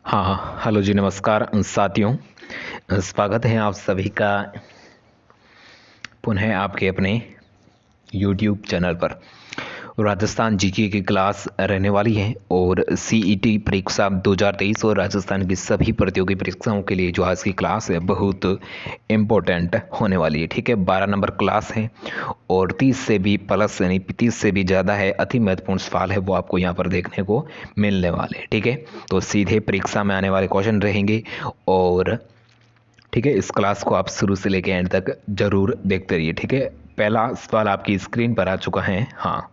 हाँ, हेलो जी, नमस्कार साथियों। स्वागत है आप सभी का पुनः आपके अपने यूट्यूब चैनल पर। राजस्थान जीके की क्लास रहने वाली है और सीईटी परीक्षा 2023 और राजस्थान की सभी प्रतियोगी परीक्षाओं के लिए जो आज की क्लास है बहुत इम्पोर्टेंट होने वाली है। ठीक है, 12 नंबर क्लास है और 30 से भी प्लस यानी 30 से भी ज़्यादा है अति महत्वपूर्ण सवाल है वो आपको यहाँ पर देखने को मिलने वाले हैं। ठीक है, तो सीधे परीक्षा में आने वाले क्वेश्चन रहेंगे और ठीक है, इस क्लास को आप शुरू से लेकर एंड तक जरूर देखते रहिए। ठीक है, पहला सवाल आपकी स्क्रीन पर आ चुका है। हाँ,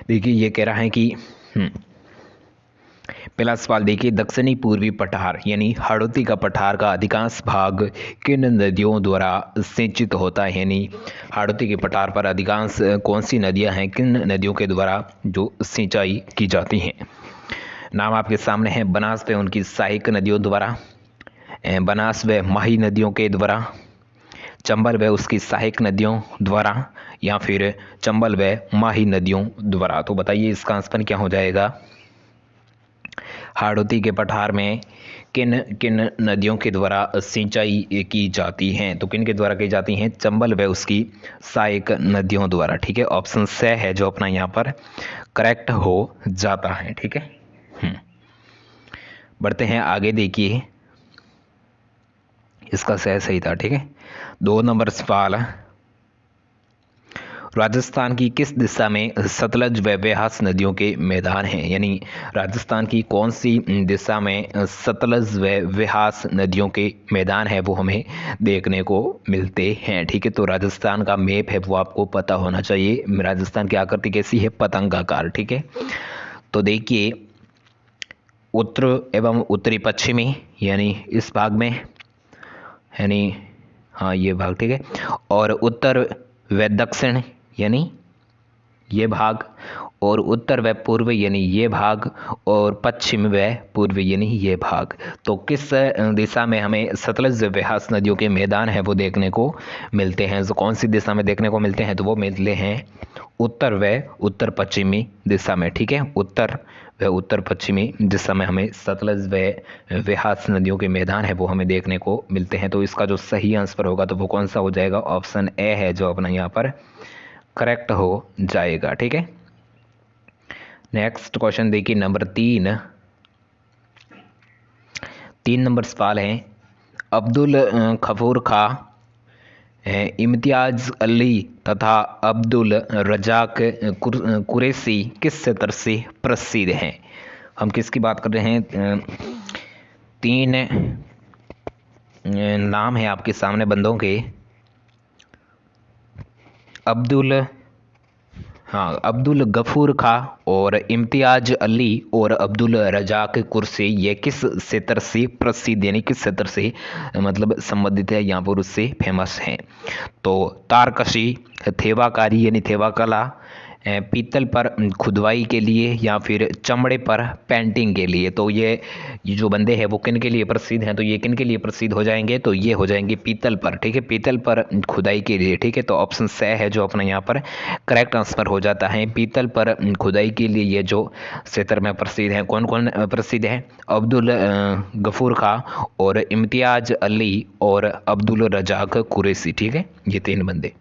देखिए ये कह रहा है कि पहला सवाल देखिए, दक्षिणी पूर्वी पठार यानी हाड़ौती का पठार का अधिकांश भाग किन नदियों द्वारा सिंचित होता है। यानी हाड़ौती के पठार पर अधिकांश कौन सी नदियां हैं, किन नदियों के द्वारा जो सिंचाई की जाती हैं। नाम आपके सामने है, बनास व उनकी सहायक नदियों द्वारा, बनास व माही नदियों के द्वारा, चंबल व उसकी सहायक नदियों द्वारा, या फिर चंबल व माही नदियों द्वारा। तो बताइए इसका आंसर क्या हो जाएगा। हाड़ौती के पठार में किन किन नदियों के द्वारा सिंचाई की जाती हैं। तो किन के द्वारा की जाती हैं, चंबल व उसकी सहायक नदियों द्वारा। ठीक है, ऑप्शन स है जो अपना यहाँ पर करेक्ट हो जाता है। ठीक है, बढ़ते हैं आगे। देखिए इसका सही था। ठीक है, 2 नंबर सवाल, राजस्थान की किस दिशा में सतलज व ब्यास नदियों के मैदान हैं। यानी राजस्थान की कौन सी दिशा में सतलज व ब्यास नदियों के मैदान है वो हमें देखने को मिलते हैं। ठीक है, तो राजस्थान का मैप है वो आपको पता होना चाहिए। राजस्थान की आकृति कैसी है, पतंगाकार। ठीक है, तो देखिए उत्तर एवं उत्तरी पश्चिमी यानी इस भाग में, यानी हाँ ये भाग। ठीक है, और उत्तर व दक्षिण यानी ये भाग, और उत्तर व पूर्व यानी ये भाग, और पश्चिम व पूर्व यानी ये भाग। तो किस दिशा में हमें सतलज ब्यास नदियों के मैदान है वो देखने को मिलते हैं। तो कौन सी दिशा में देखने को मिलते हैं, तो वो मिलते हैं उत्तर व उत्तर पश्चिमी दिशा में। ठीक है, उत्तर व उत्तर पश्चिमी दिशा में हमें सतलज व ब्यास नदियों के मैदान है वो हमें देखने को मिलते हैं। तो इसका जो सही आंसर होगा तो वो कौन सा हो जाएगा, ऑप्शन ए है जो अपना यहाँ पर करेक्ट हो जाएगा। ठीक है, नेक्स्ट क्वेश्चन देखिए नंबर 3 नंबर सवाल है, अब्दुल गफूर खा, इम्तियाज अली तथा अब्दुल रजाक कुरैशी किस क्षेत्र से प्रसिद्ध हैं। हम किसकी बात कर रहे हैं, 3 नाम है आपके सामने बंदों के, अब्दुल गफूर खा और इम्तियाज अली और अब्दुल रजाक कुरैशी, ये किस क्षेत्र से प्रसिद्ध यानी किस क्षेत्र से मतलब संबंधित है, यहाँ पर उससे फेमस हैं। तो तारकशी, थेवाकारी यानी थेवा कला, पीतल पर खुदवाई के लिए, या फिर चमड़े पर पेंटिंग के लिए। तो ये जो बंदे हैं वो किन के लिए प्रसिद्ध हैं, तो ये किन के लिए प्रसिद्ध हो जाएंगे, तो ये हो जाएंगे पीतल पर। ठीक है, पीतल पर खुदाई के लिए। ठीक है, तो ऑप्शन स है जो अपना यहाँ पर करेक्ट आंसर हो जाता है। पीतल पर खुदाई के लिए ये जो क्षेत्र में प्रसिद्ध हैं, कौन कौन प्रसिद्ध है, अब्दुल गफूर खा और इम्तियाज अली और अब्दुल रजाक कुरैशी। ठीक है, ये 3 बंदे।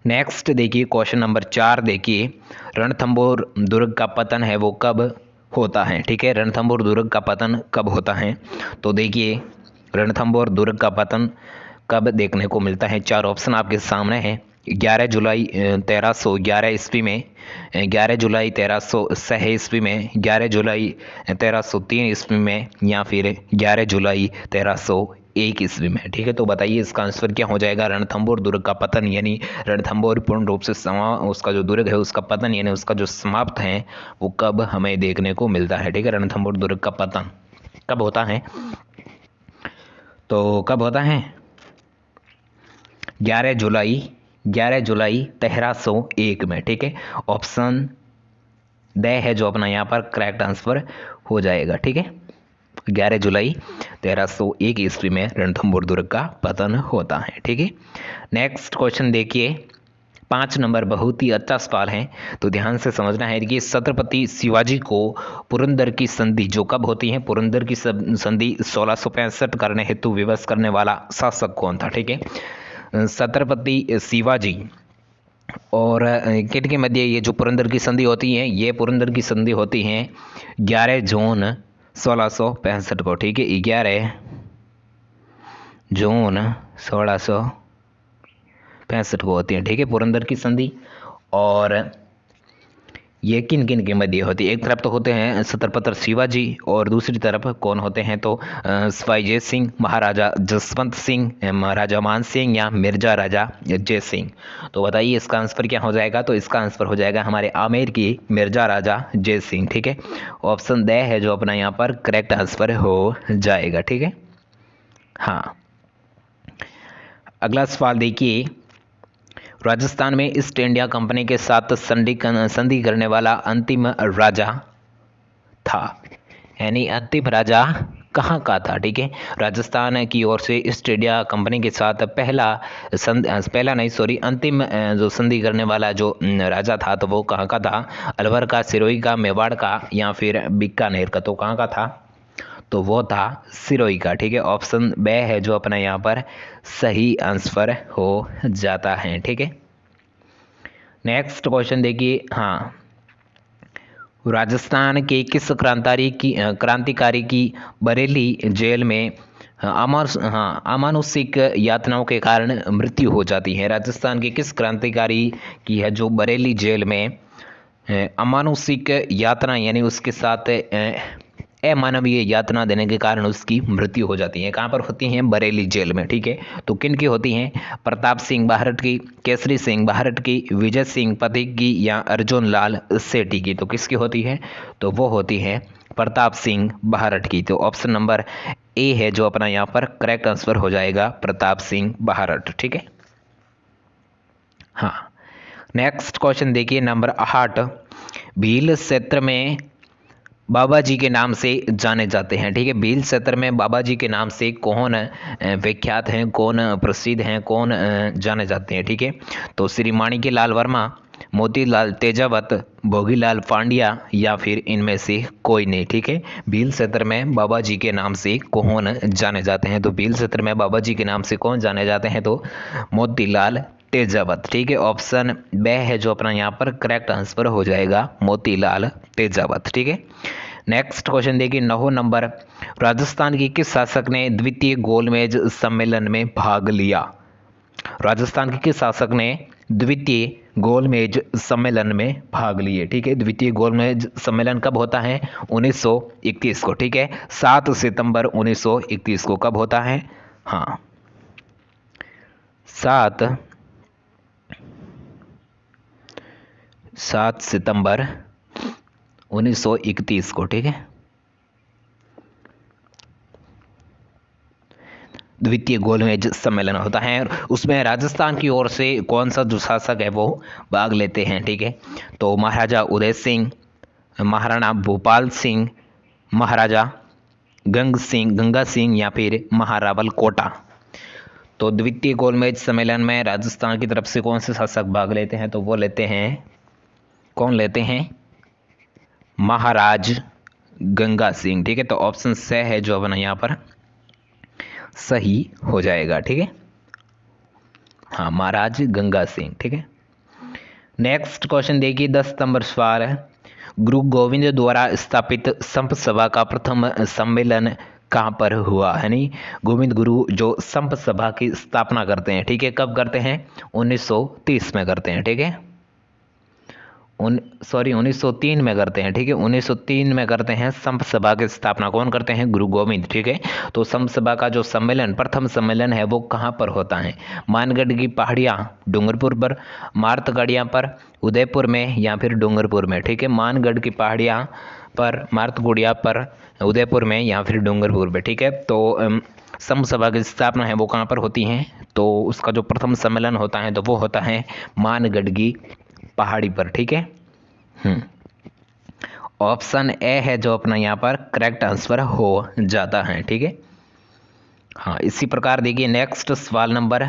नेक्स्ट देखिए क्वेश्चन नंबर 4 देखिए, रणथंभौर दुर्ग का पतन है वो कब होता है। ठीक है, रणथंभौर दुर्ग का पतन कब होता है, तो देखिए रणथंभौर दुर्ग का पतन कब देखने को मिलता है। 4 ऑप्शन आपके सामने हैं, 11 जुलाई 1311 ईस्वी में, 11 जुलाई 1306 ईस्वी में, 11 जुलाई 1303 ईस्वी में, या फिर 11 जुलाई 1301 ईस्वी में। ठीक है, तो बताइए इसका आंसर क्या हो जाएगा। रणथंभौर दुर्ग का पतन यानी रणथंभौर पूर्ण रूप से उसका जो दुर्ग है उसका पतन यानी उसका जो समाप्त है वो कब हमें देखने को मिलता है। ठीक है, रणथंभौर दुर्ग का पतन कब होता है, तो कब होता है 11 जुलाई 1301 में। ठीक है, ऑप्शन द है जो अपना यहाँ पर करेक्ट आंसर हो जाएगा। ठीक है, 11 जुलाई 1301 ईस्वी में रणथंभौर दुर्ग का पतन होता है। ठीक है, नेक्स्ट क्वेश्चन देखिए 5 नंबर बहुत ही अच्छा सवाल है, तो ध्यान से समझना है कि छत्रपति शिवाजी को पुरंदर की संधि जो कब होती है, पुरंदर की संधि 1665 करने हेतु विवश करने वाला शासक कौन था? ठीक है, छत्रपति शिवाजी और किन के मध्य ये जो पुरंदर की संधि होती है, ये पुरंदर की संधि होती है 11 जून 1665 को। ठीक है, 11 जून 1665 को होती है। ठीक है, पुरंदर की संधि। और ये किन किन के मध्य होती है? एक तरफ तो होते हैं छत्रपति शिवाजी और दूसरी तरफ कौन होते हैं? तो सवाई जय सिंह, महाराजा जसवंत सिंह, महाराजा मान सिंह या मिर्जा राजा जय सिंह। तो बताइए इसका आंसर क्या हो जाएगा? तो इसका आंसर हो जाएगा हमारे आमेर की मिर्जा राजा जय सिंह। ठीक है, ऑप्शन द है जो अपना यहाँ पर करेक्ट आंसर हो जाएगा। ठीक है, हाँ। अगला सवाल देखिए, राजस्थान में ईस्ट इंडिया कंपनी के साथ संधि करने वाला अंतिम राजा था, यानी अंतिम राजा कहाँ का था? ठीक है, राजस्थान की ओर से ईस्ट इंडिया कंपनी के साथ अंतिम जो संधि करने वाला जो राजा था, तो वो कहाँ का था? अलवर का, सिरोही का, मेवाड़ का या फिर बीकानेर का? तो कहाँ का था? तो वो था सिरोही का। ठीक है, ऑप्शन बे है जो अपना यहाँ पर सही आंसर हो जाता है। ठीक है, नेक्स्ट क्वेश्चन देखिए, हाँ, राजस्थान के किस क्रांतिकारी की बरेली जेल में अमानुषिक यातनाओं के कारण मृत्यु हो जाती है? राजस्थान के किस क्रांतिकारी की है जो बरेली जेल में अमानुषिक यातना यानी उसके साथ अमानवीय यातना देने के कारण उसकी मृत्यु हो जाती है? कहाँ पर होती हैं? बरेली जेल में। ठीक है, तो किन की होती हैं? प्रताप सिंह बाहरट की, केसरी सिंह बाहरट की, विजय सिंह पथिक की या अर्जुन लाल सेठी की? तो किसकी होती है? तो वो होती है प्रताप सिंह बाहरट की। तो ऑप्शन नंबर ए है जो अपना यहाँ पर करेक्ट आंसर हो जाएगा, प्रताप सिंह बाहरट। ठीक है, हाँ। नेक्स्ट क्वेश्चन देखिए, नंबर 8, भील क्षेत्र में बाबा जी के नाम से जाने जाते हैं। ठीक है, भील क्षेत्र में बाबा जी के नाम से कौन विख्यात हैं, कौन प्रसिद्ध हैं, कौन जाने जाते हैं? ठीक है, तो श्री माणिक्य लाल वर्मा, मोतीलाल तेजावत, भोगीलाल पांड्या या फिर इनमें से कोई नहीं। ठीक है, भील क्षेत्र में बाबा जी के नाम से कौन जाने जाते हैं? तो भील क्षेत्र में बाबा जी के नाम से कौन जाने जाते हैं? तो मोतीलाल तेजावत। ठीक है, ऑप्शन बे है जो अपना यहाँ पर करेक्ट आंसर हो जाएगा, मोतीलाल तेजावत। ठीक है, नेक्स्ट क्वेश्चन देखिए, 9 नंबर, राजस्थान के किस शासक ने द्वितीय गोलमेज सम्मेलन में भाग लिया? राजस्थान के किस शासक ने द्वितीय गोलमेज सम्मेलन में भाग लिए? ठीक है, द्वितीय गोलमेज सम्मेलन कब होता है? 1931 को। ठीक है, 7 सितंबर 1931 को कब होता है? हाँ, 7 सितंबर 1931 को। ठीक है, द्वितीय गोलमेज सम्मेलन होता है और उसमें राजस्थान की ओर से कौन सा जो शासक है वो भाग लेते हैं? ठीक है, तो महाराजा उदय सिंह, महाराणा भूपाल सिंह, महाराजा गंगा सिंह या फिर महारावल कोटा? तो द्वितीय गोलमेज सम्मेलन में राजस्थान की तरफ से कौन से शासक भाग लेते हैं? तो वो लेते हैं, कौन लेते हैं? महाराज गंगा सिंह। ठीक है, तो ऑप्शन से है जो अपना यहाँ पर सही हो जाएगा। ठीक है, हाँ, महाराज गंगा सिंह। ठीक है, नेक्स्ट क्वेश्चन देखिए, 10 नंबर सवाल है, गुरु गोविंद द्वारा स्थापित संप सभा का प्रथम सम्मेलन कहाँ पर हुआ? यानी गोविंद गुरु जो संप सभा की स्थापना करते हैं, ठीक है, कब करते हैं? 1930 में करते हैं। ठीक है, 1903 में करते हैं। ठीक है, 1903 में करते हैं संप सभा की स्थापना। कौन करते हैं? गुरु गोविंद। ठीक है, तो संप सभा का जो सम्मेलन, प्रथम सम्मेलन है वो कहाँ पर होता है? मानगढ़ की पहाड़ियाँ डूंगरपुर पर, मार्तगढ़िया पर, उदयपुर में या फिर डूंगरपुर में? ठीक है, मानगढ़ की पहाड़ियाँ पर, मार्तगुड़िया पर, उदयपुर में या फिर डूंगरपुर में। ठीक है, तो संप सभा की स्थापना है वो कहाँ पर होती है? तो उसका जो प्रथम सम्मेलन होता है तो वो होता है मानगढ़ की पहाड़ी पर। ठीक है, ऑप्शन ए है जो अपना यहाँ पर करेक्ट आंसर हो जाता है। ठीक है, हाँ, इसी प्रकार देखिए, नेक्स्ट सवाल नंबर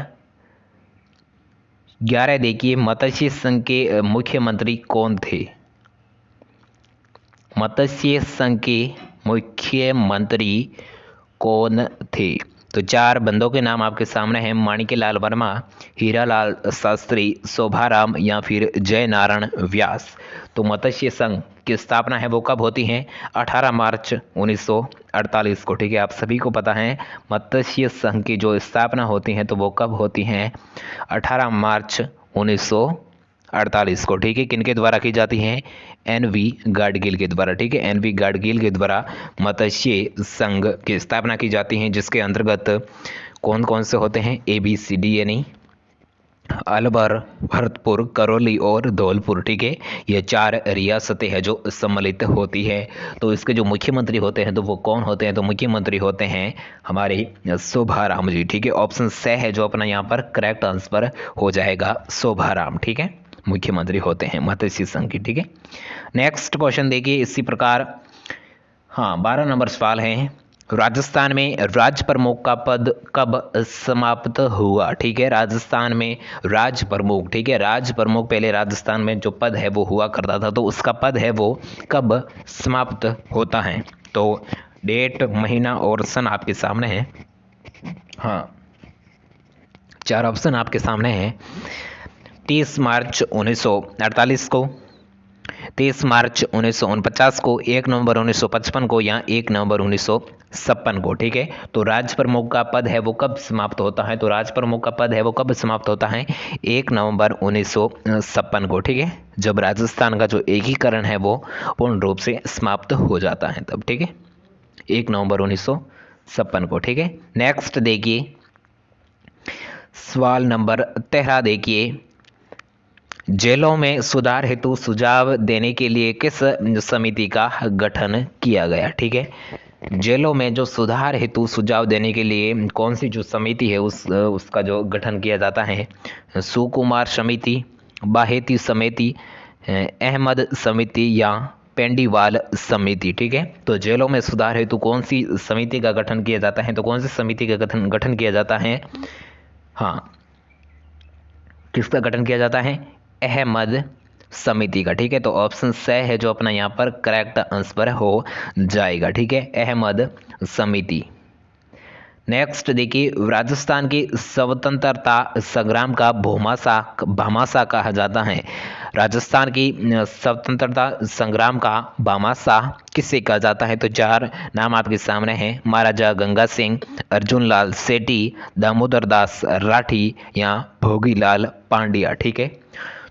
11 देखिए, मत्स्य संघ के मुख्यमंत्री कौन थे? मत्स्य संघ के मुख्यमंत्री कौन थे? तो 4 बंदों के नाम आपके सामने हैं, माणिक्यलाल वर्मा, हीरालाल शास्त्री, शोभाराम या फिर जय नारायण व्यास। तो मत्स्य संघ की स्थापना है वो कब होती है? 18 मार्च 1948 को। ठीक है, आप सभी को पता है मत्स्य संघ की जो स्थापना होती है तो वो कब होती है? 18 मार्च 1948 को। ठीक है, किनके द्वारा की जाती है? एन.वी. गाडगिल के द्वारा। ठीक है, एन.वी. गाडगिल के द्वारा मत्स्य संघ की स्थापना की जाती है, जिसके अंतर्गत कौन कौन से होते हैं? ABCD यानी अलवर, भरतपुर, करौली और धौलपुर। ठीक है, ये 4 रियासतें हैं जो सम्मिलित होती है। तो इसके जो मुख्यमंत्री होते हैं तो वो कौन होते हैं? तो मुख्यमंत्री होते हैं हमारे शोभाराम जी। ठीक है, ऑप्शन स है जो अपना यहाँ पर करेक्ट आंसर हो जाएगा, शोभाराम। ठीक है, मुख्यमंत्री होते हैं मत्स्य संघ की। ठीक है, नेक्स्ट क्वेश्चन देखिए इसी प्रकार। हाँ, 12 नंबर सवाल है, राजस्थान में राज प्रमुख का पद कब समाप्त हुआ? ठीक है, राजस्थान में राज प्रमुख, ठीक है, राज प्रमुख पहले राजस्थान में जो पद है वो हुआ करता था, तो उसका पद है वो कब समाप्त होता है? तो डेट, महीना और सन आपके सामने है। हाँ, 4 ऑप्शन आपके सामने हैं। 30 मार्च 1948 को, 30 मार्च 1949 को, 1 नवंबर 1955 को या 1 नवंबर 1956 को। ठीक है, तो राज प्रमुख का पद है वो कब समाप्त होता है? तो राज प्रमुख का पद है वो कब समाप्त होता है? 1 नवंबर 1956 को। ठीक है, जब राजस्थान का जो एकीकरण है वो पूर्ण रूप से समाप्त हो जाता है तब। ठीक है, 1 नवंबर 1956 को। ठीक है, नेक्स्ट देखिए सवाल नंबर 13 देखिए, जेलों में सुधार हेतु सुझाव देने के लिए किस समिति का गठन किया गया? ठीक है, जेलों में जो सुधार हेतु सुझाव देने के लिए कौन सी जो समिति है उसका जो गठन किया जाता है? सुकुमार समिति, बाहेती समिति, अहमद समिति या पेंडीवाल समिति। ठीक है, तो जेलों में सुधार हेतु कौन सी समिति का गठन किया जाता है? तो कौन सी समिति का गठन किया जाता है? हाँ, किसका गठन किया जाता है? अहमद समिति का। ठीक है, तो ऑप्शन स है जो अपना यहाँ पर करेक्ट आंसर हो जाएगा। ठीक है, अहमद समिति। नेक्स्ट देखिए, राजस्थान की स्वतंत्रता संग्राम का भामाशाह कहा जाता है। राजस्थान की स्वतंत्रता संग्राम का भामाशाह किसे कहा जाता है? तो 4 नाम आपके सामने हैं, महाराजा गंगा सिंह, अर्जुन लाल सेठी, दामोदर दास राठी या भोगीलाल पांड्या। ठीक है,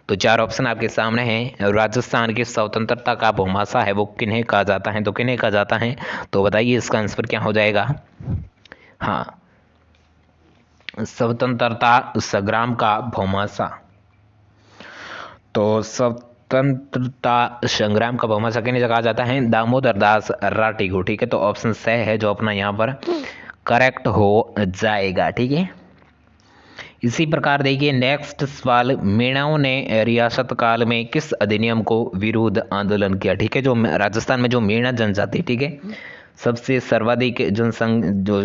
तो 4 ऑप्शन आपके सामने हैं। राजस्थान की स्वतंत्रता का भामाशाह है वो किन्हें कहा जाता है? तो किन्हें कहा जाता है? तो बताइए इसका आंसर क्या हो जाएगा? हाँ, स्वतंत्रता संग्राम का भामाशाह। तो स्वतंत्रता संग्राम का भामाशाह किन्हें कहा जाता है? दामोदर दास राठी को। ठीक है, तो ऑप्शन स है जो अपना यहाँ पर करेक्ट हो जाएगा। ठीक है, इसी प्रकार देखिए नेक्स्ट सवाल, मीणाओं ने रियासत काल में किस अधिनियम को विरोध आंदोलन किया? ठीक है, जो राजस्थान में जो मीणा जनजाति, ठीक है, सबसे सर्वाधिक जो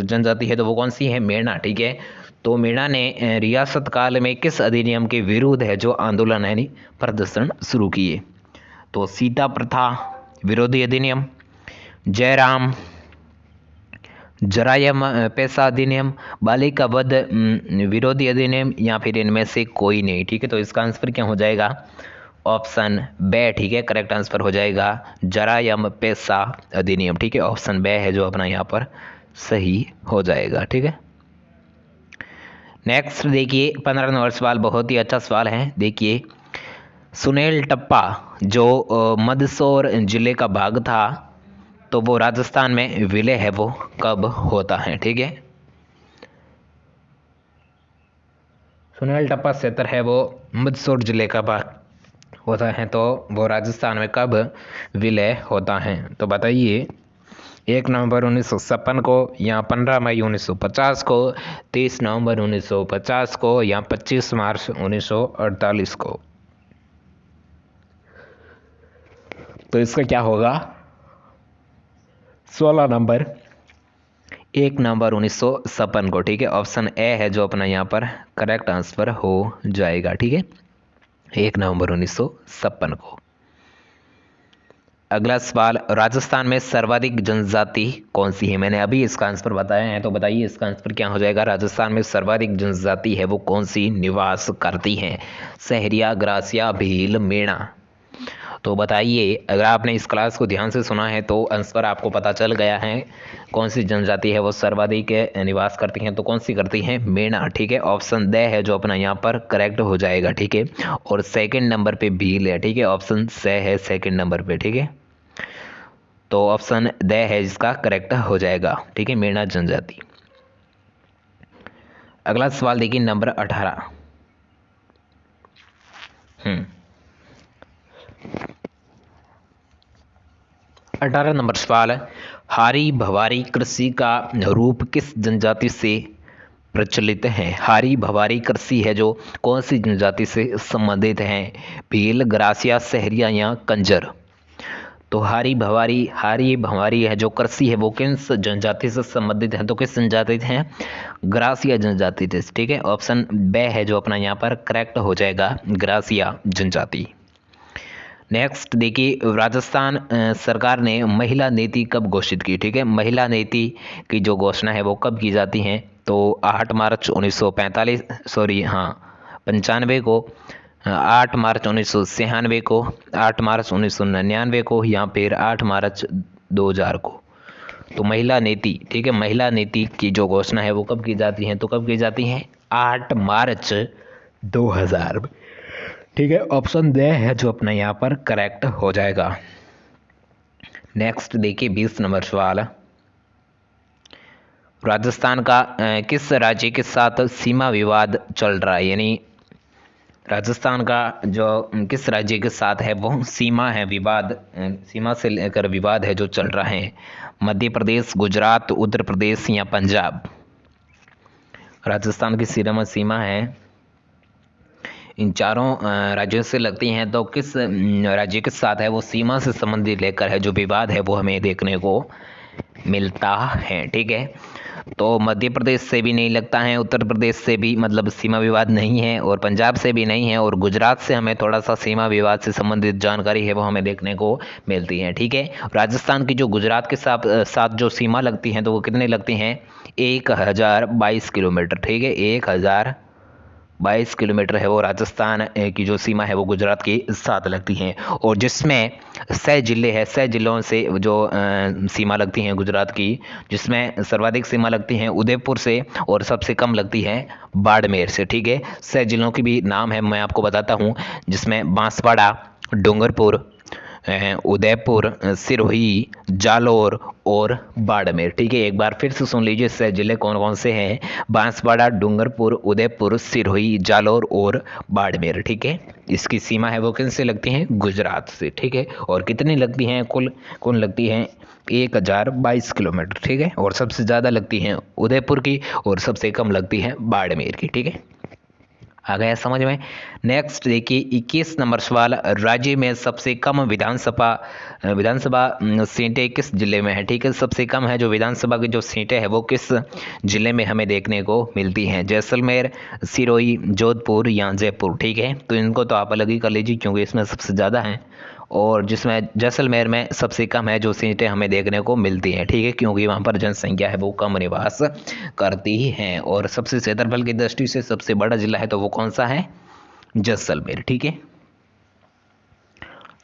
जनजाति है तो वो कौन सी है? मीणा। ठीक है, तो मीणा ने रियासत काल में किस अधिनियम के विरुद्ध है जो आंदोलन यानी प्रदर्शन शुरू किए? तो सीता प्रथा विरोधी अधिनियम, जयराम जरायम पैसा अधिनियम, बालिका वध विरोधी अधिनियम या फिर इनमें से कोई नहीं। ठीक है, तो इसका आंसर क्या हो जाएगा? ऑप्शन बे। ठीक है, करेक्ट आंसर हो जाएगा जरायम पैसा अधिनियम। ठीक है, ऑप्शन बे है जो अपना यहाँ पर सही हो जाएगा। ठीक है, नेक्स्ट देखिए 15 नंबर सवाल, बहुत ही अच्छा सवाल है। देखिए, सुनेल टप्पा जो मंदसौर जिले का भाग था तो वो राजस्थान में विलय है वो कब होता है? ठीक है, सुनेल टप्पा क्षेत्र है वो मंदसौर जिले का भाग होता है, तो वो राजस्थान में कब विलय होता है? तो बताइए, 1 नवंबर 1956 को या 15 मई 1950 को, 30 नवंबर 1950 को या 25 मार्च 1948 को। तो इसका क्या होगा? 16 नंबर 1 नवंबर 1956 को। ठीक है, ऑप्शन ए है जो अपना यहाँ पर करेक्ट आंसर हो जाएगा। ठीक है, 1 नवंबर 1956 को। अगला सवाल, राजस्थान में सर्वाधिक जनजाति कौन सी है? मैंने अभी इसका आंसर बताया है, तो बताइए इसका आंसर क्या हो जाएगा। राजस्थान में सर्वाधिक जनजाति है वो कौन सी निवास करती है? सहरिया, ग्रासिया, भील, मेणा। तो बताइए, अगर आपने इस क्लास को ध्यान से सुना है तो आंसर आपको पता चल गया है कौन सी जनजाति है वो सर्वाधिक निवास करती हैं। तो कौन सी करती हैं? मेणा। ठीक है, ऑप्शन द है जो अपना यहाँ पर करेक्ट हो जाएगा। ठीक है, और सेकंड नंबर पे भील है। ठीक है, ऑप्शन स है सेकंड नंबर पे। ठीक है, तो ऑप्शन द है जिसका करेक्ट हो जाएगा। ठीक है, मेणा जनजाति। अगला सवाल देखिए, नंबर 18। 18 नंबर सवाल, हारी भवारी कृषि का रूप किस जनजाति से प्रचलित है? हारी भवारी कृषि है जो कौन सी जनजाति से संबंधित है? भील, ग्रासिया, सहरिया या कंजर। तो हारी भवारी है जो कृषि है वो किस जनजाति से संबंधित है? तो किस जनजाति है? ग्रासिया जनजाति से। ठीक है, ऑप्शन बे है जो अपना यहाँ पर करेक्ट हो जाएगा, ग्रासिया जनजाति। नेक्स्ट देखिए, राजस्थान सरकार ने महिला नीति कब घोषित की? ठीक है, महिला नीति की जो घोषणा है वो कब की जाती है? तो 8 मार्च 1945 95 को, 8 मार्च 1996 को, 8 मार्च 1999 को या फिर 8 मार्च 2000 को। तो महिला नीति, ठीक है, महिला नीति की जो घोषणा है वो कब की जाती है? तो कब की जाती है? 8 मार्च 2000 में। ठीक है, ऑप्शन दे है जो अपना यहाँ पर करेक्ट हो जाएगा। नेक्स्ट देखिए, 20 नंबर सवाल, राजस्थान का किस राज्य के साथ सीमा विवाद चल रहा है? यानी राजस्थान का जो किस राज्य के साथ है वो सीमा है विवाद, सीमा से लेकर विवाद है जो चल रहा है? मध्य प्रदेश, गुजरात, उत्तर प्रदेश या पंजाब। राजस्थान की सीमा है इन चारों राज्यों से लगती हैं। तो किस राज्य के साथ है वो सीमा से संबंधित लेकर है जो विवाद है वो हमें देखने को मिलता है। ठीक है, तो मध्य प्रदेश से भी नहीं लगता है, उत्तर प्रदेश से भी मतलब सीमा विवाद नहीं है, और पंजाब से भी नहीं है, और गुजरात से हमें थोड़ा सा सीमा विवाद से संबंधित जानकारी है वो हमें देखने को मिलती है। ठीक है, राजस्थान की जो गुजरात के साथ जो सीमा लगती हैं तो वो कितने लगती हैं? 1022 किलोमीटर। ठीक है, 1022 किलोमीटर है वो राजस्थान की जो सीमा है वो गुजरात के साथ लगती है, और जिसमें 6 जिले हैं, 6 जिलों से जो सीमा लगती हैं गुजरात की, जिसमें सर्वाधिक सीमा लगती हैं उदयपुर से और सबसे कम लगती है बाड़मेर से। ठीक है, 6 जिलों की भी नाम है मैं आपको बताता हूँ, जिसमें बांसवाड़ा, डूंगरपुर, उदयपुर, सिरोही, जालोर और बाड़मेर। ठीक है, एक बार फिर से सुन लीजिए 6 जिले कौन कौन से हैं? बांसवाड़ा, डूंगरपुर, उदयपुर, सिरोही, जालोर और बाड़मेर। ठीक है, इसकी सीमा है वो किन से लगती हैं? गुजरात से। ठीक है, और कितनी लगती हैं? कुल लगती हैं 1022 किलोमीटर। ठीक है, और सबसे ज़्यादा लगती हैं उदयपुर की और सबसे कम लगती हैं बाड़मेर की। ठीक है, आ गया समझ में। नेक्स्ट देखिए, 21 नंबर सवाल, राज्य में सबसे कम विधानसभा सीटें किस जिले में है? ठीक है, सबसे कम है जो विधानसभा की जो सीटें हैं वो किस जिले में हमें देखने को मिलती हैं? जैसलमेर, सिरोही, जोधपुर या जयपुर। ठीक है, तो इनको तो आप अलग ही कर लीजिए क्योंकि इसमें सबसे ज़्यादा हैं, और जिसमें जैसलमेर में सबसे कम है जो सीटें हमें देखने को मिलती हैं। ठीक है, क्योंकि वहाँ पर जनसंख्या है वो कम निवास करती ही हैं, और सबसे क्षेत्रफल की दृष्टि से सबसे बड़ा जिला है तो वो कौन सा है? जैसलमेर। ठीक है,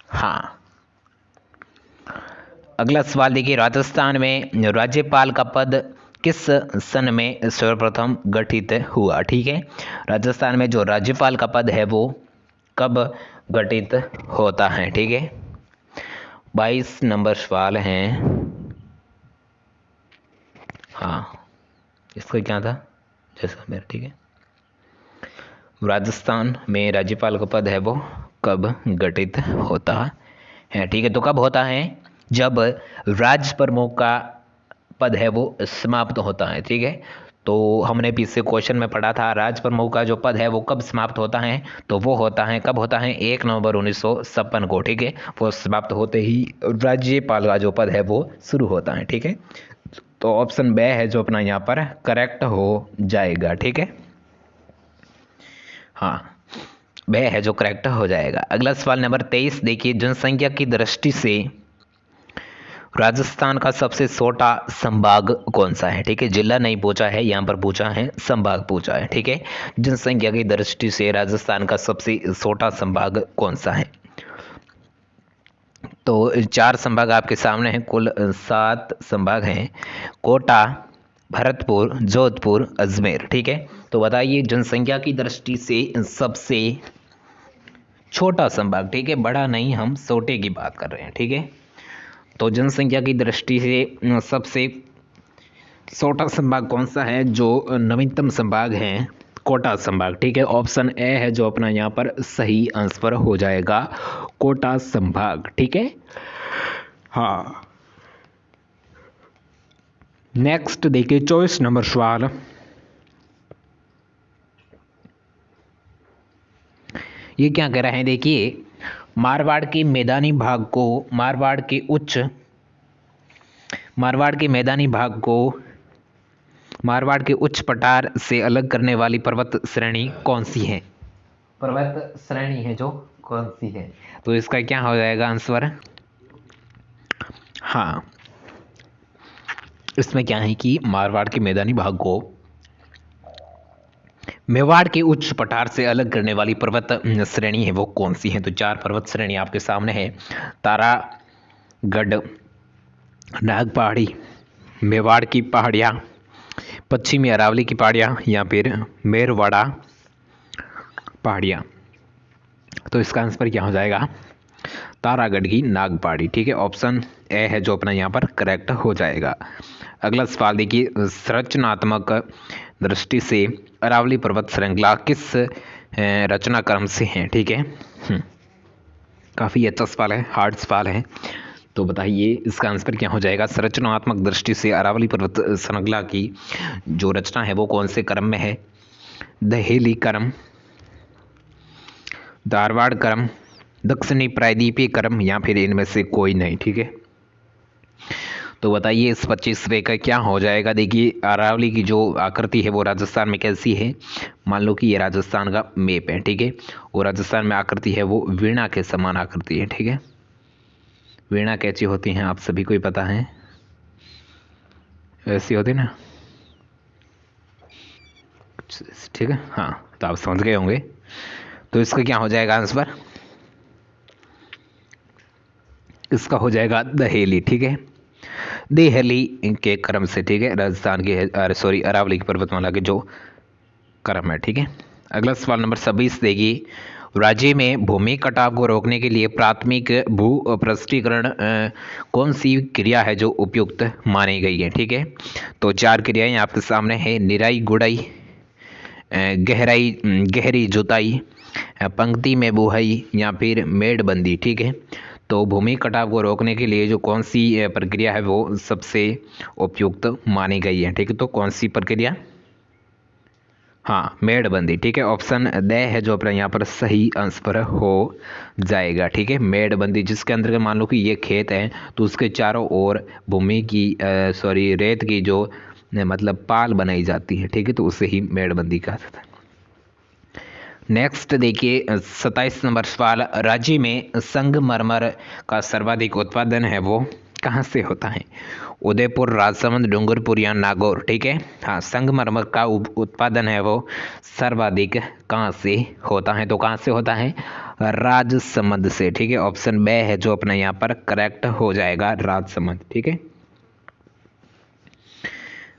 हाँ। अगला सवाल देखिए, राजस्थान में राज्यपाल का पद किस सन में सर्वप्रथम गठित हुआ? ठीक है, राजस्थान में जो राज्यपाल का पद है वो कब गठित होता है? ठीक है, 22 नंबर सवाल हैं। हाँ, इसका क्या था? जैसलमेर। ठीक है, राजस्थान में राज्यपाल का पद है वो कब गठित होता है? ठीक है, तो कब होता है? जब राज्य प्रमुख का पद है वो समाप्त होता है। ठीक है, तो हमने पीछे क्वेश्चन में पढ़ा था राज्य प्रमुख का जो पद है वो कब समाप्त होता है? तो वो होता है, कब होता है? 1 नवंबर 1956 को। ठीक है, वो समाप्त होते ही राज्यपाल का जो पद है वो शुरू होता है। ठीक है, तो ऑप्शन बे है जो अपना यहाँ पर करेक्ट हो जाएगा। ठीक है, हाँ बे है जो करेक्ट हो जाएगा। अगला सवाल नंबर 23 देखिए, जनसंख्या की दृष्टि से राजस्थान का सबसे छोटा संभाग कौन सा है? ठीक है, जिला नहीं पूछा है, यहाँ पर पूछा है संभाग पूछा है। ठीक है, जनसंख्या की दृष्टि से राजस्थान का सबसे छोटा संभाग कौन सा है? तो 4 संभाग आपके सामने हैं, कुल 7 संभाग हैं, कोटा, भरतपुर, जोधपुर, अजमेर। ठीक है, तो बताइए जनसंख्या की दृष्टि से सबसे छोटा संभाग। ठीक है, बड़ा नहीं, हम छोटे की बात कर रहे हैं। ठीक है, तो जनसंख्या की दृष्टि से सबसे छोटा संभाग कौन सा है? जो नवीनतम संभाग है कोटा संभाग। ठीक है, ऑप्शन ए है जो अपना यहाँ पर सही आंसर हो जाएगा, कोटा संभाग। ठीक है, हाँ नेक्स्ट देखिए 24 नंबर सवाल। ये क्या कह रहे हैं? देखिए, मारवाड़ के मैदानी भाग को मारवाड़ के उच्च पठार से अलग करने वाली पर्वत श्रेणी कौन सी है? पर्वत श्रेणी है जो कौन सी है? तो इसका क्या हो जाएगा आंसर? हाँ, इसमें क्या है कि मारवाड़ के मैदानी भाग को मेवाड़ के उच्च पठार से अलग करने वाली पर्वत श्रेणी है वो कौन सी है? तो 4 पर्वत श्रेणी आपके सामने है, तारागढ़, नाग पहाड़ी, मेवाड़ की पहाड़ियाँ, पश्चिमी अरावली की पहाड़ियाँ या फिर मेरवाड़ा पहाड़ियाँ। तो इसका आंसर क्या हो जाएगा? तारागढ़ की नाग पहाड़ी। ठीक है, ऑप्शन ए है जो अपना यहाँ पर करेक्ट हो जाएगा। अगला सवाल देखिए, संरचनात्मक दृष्टि से अरावली पर्वत श्रृंखला किस रचना क्रम से है? ठीक है, काफ़ी अच्छा सवाल है, हार्ड सवाल है। तो बताइए इसका आंसर क्या हो जाएगा? संरचनात्मक दृष्टि से अरावली पर्वत श्रृंखला की जो रचना है वो कौन से क्रम में है? दहेली क्रम, धारवाड़ क्रम, दक्षिणी प्रायद्वीपीय क्रम या फिर इनमें से कोई नहीं। ठीक है, तो बताइए इस 25वें का क्या हो जाएगा? देखिए, अरावली की जो आकृति है वो राजस्थान में कैसी है? मान लो कि ये राजस्थान का मैप है। ठीक है, और राजस्थान में आकृति है वो वीणा के समान आकृति है। ठीक है, वीणा कैसी होती हैं आप सभी को ही पता है, ऐसी होती ना। ठीक है, हाँ तो आप समझ गए होंगे। तो इसका क्या हो जाएगा आंसर? इसका हो जाएगा दहेली। ठीक है, देहली के क्रम से। ठीक है, राजस्थान के सॉरी अरावली की पर्वतमाला के जो क्रम है। ठीक है, अगला सवाल नंबर 26 देगी, राज्य में भूमि कटाव को रोकने के लिए प्राथमिक भू पृष्ठीकरण कौन सी क्रिया है जो उपयुक्त मानी गई है? ठीक है, तो 4 क्रियाएं आपके सामने है, निराई गुड़ाई, गहरी जुताई, पंक्ति में बुहाई या फिर मेड़बंदी। ठीक है, तो भूमि कटाव को रोकने के लिए जो कौन सी प्रक्रिया है वो सबसे उपयुक्त मानी गई है? ठीक है, तो कौन सी प्रक्रिया? हाँ, मेड़बंदी। ठीक है, ऑप्शन द है जो अपना यहाँ पर सही आंसर हो जाएगा। ठीक है, मेड़बंदी जिसके अंदर मान लो कि ये खेत है तो उसके चारों ओर भूमि की रेत की जो मतलब पाल बनाई जाती है। ठीक है, तो उसे ही मेड़बंदी कहा जाता है। नेक्स्ट देखिए 27 नंबर सवाल, राज्य में संगमरमर का सर्वाधिक उत्पादन है वो कहाँ से होता है? उदयपुर, राजसमंद, डूंगरपुर या नागौर। ठीक है, हाँ संगमरमर का उत्पादन है वो सर्वाधिक कहाँ से होता है? तो कहाँ से होता है? राजसमंद से। ठीक है, ऑप्शन बे है जो अपना यहाँ पर करेक्ट हो जाएगा, राजसमंद। ठीक है,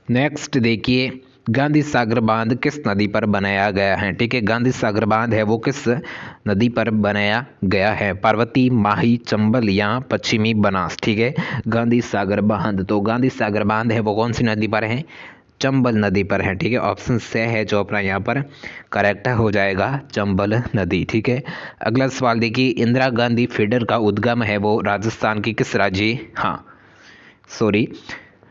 नेक्स्ट देखिए, गांधी सागर बांध किस नदी पर बनाया गया है? ठीक है, गांधी सागर बांध है वो किस नदी पर बनाया गया है? पार्वती, माही, चंबल या पश्चिमी बनास। ठीक है, गांधी सागर बांध, तो गांधी सागर बांध है वो कौन सी नदी पर है? चंबल नदी पर है। ठीक है, ऑप्शन से है जो अपना यहाँ पर करेक्ट हो जाएगा, चंबल नदी। ठीक है, अगला सवाल देखिए, इंदिरा गांधी फीडर का उद्गम है वो राजस्थान की किस राज्य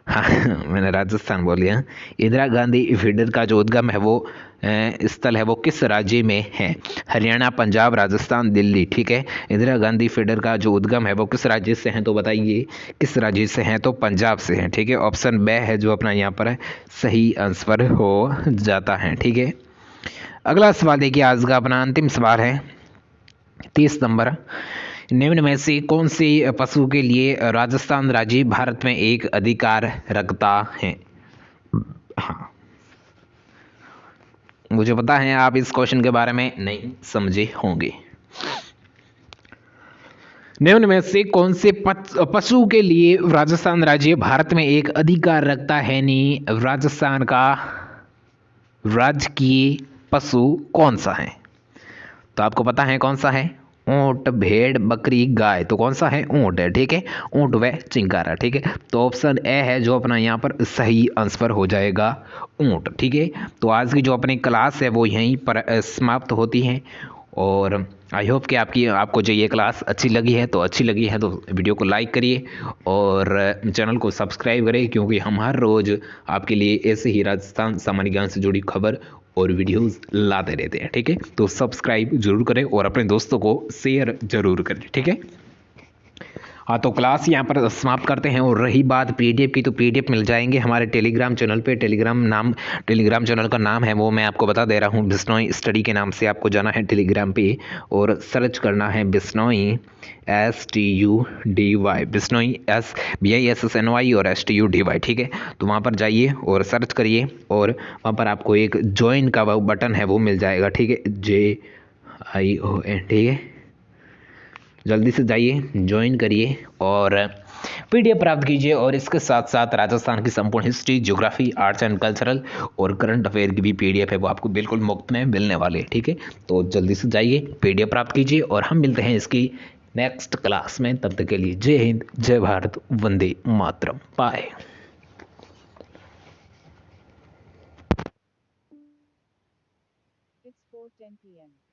हाँ मैंने राजस्थान बोल दिया। इंदिरा गांधी फीडर का जो उद्गम है वो स्थल है वो किस राज्य में है? हरियाणा, पंजाब, राजस्थान, दिल्ली। ठीक है, इंदिरा गांधी फीडर का जो उद्गम है वो किस राज्य से है? तो बताइए किस राज्य से है? तो पंजाब से है। ठीक है, ऑप्शन बे है जो अपना यहाँ पर है सही आंसर हो जाता है। ठीक है, अगला सवाल देखिए, आज का अपना अंतिम सवाल है 30 नंबर। निम्न में से कौन से पशु के लिए राजस्थान राज्य भारत में एक अधिकार रखता है? हाँ, मुझे पता है आप इस क्वेश्चन के बारे में नहीं समझे होंगे। निम्न में से कौन से पशु के लिए राजस्थान राज्य भारत में एक अधिकार रखता है? नी राजस्थान का राजकीय पशु कौन सा है? तो आपको पता है कौन सा है? ऊंट, भेड़, बकरी, गाय। तो कौन सा है? ऊंट है। ठीक है, ऊंट व चिंकारा। ठीक है, तो ऑप्शन ए है जो अपना यहाँ पर सही आंसर हो जाएगा, ऊंट। ठीक है, तो आज की जो अपनी क्लास है वो यहीं पर समाप्त होती है। और आई होप कि आपको जो ये क्लास अच्छी लगी है तो वीडियो को लाइक करिए और चैनल को सब्सक्राइब करिए, क्योंकि हम हर रोज़ आपके लिए ऐसे ही राजस्थान सामान्य ज्ञान से जुड़ी खबर और वीडियोस लाते रहते हैं। ठीक है, तो सब्सक्राइब जरूर करें और अपने दोस्तों को शेयर जरूर करें। ठीक है, हाँ, तो क्लास यहाँ पर समाप्त करते हैं। और रही बात पीडीएफ की, तो पीडीएफ मिल जाएंगे हमारे टेलीग्राम चैनल पे। टेलीग्राम चैनल का नाम है वो मैं आपको बता दे रहा हूँ, बिश्नोई स्टडी के नाम से आपको जाना है टेलीग्राम पे और सर्च करना है बिश्नोई STUDY, बिश्नोई BISSNY और STUDY। ठीक है, तो वहाँ पर जाइए और सर्च करिए और वहाँ पर आपको एक ज्वाइन का बटन है वो मिल जाएगा। ठीक है, JION। ठीक है, जल्दी से जाइए, ज्वाइन करिए और पीडीएफ प्राप्त कीजिए। और इसके साथ साथ राजस्थान की संपूर्ण history, geography, arts and cultural और करंट अफेयर की भी पीडीएफ है वो आपको बिल्कुल मुफ्त में मिलने वाले। ठीक है, तो जल्दी से जाइए, पीडीएफ प्राप्त कीजिए और हम मिलते हैं इसकी नेक्स्ट क्लास में। तब तक के लिए जय हिंद, जय Bharat, Vande Mataram, bye. It's 4:10 p.m.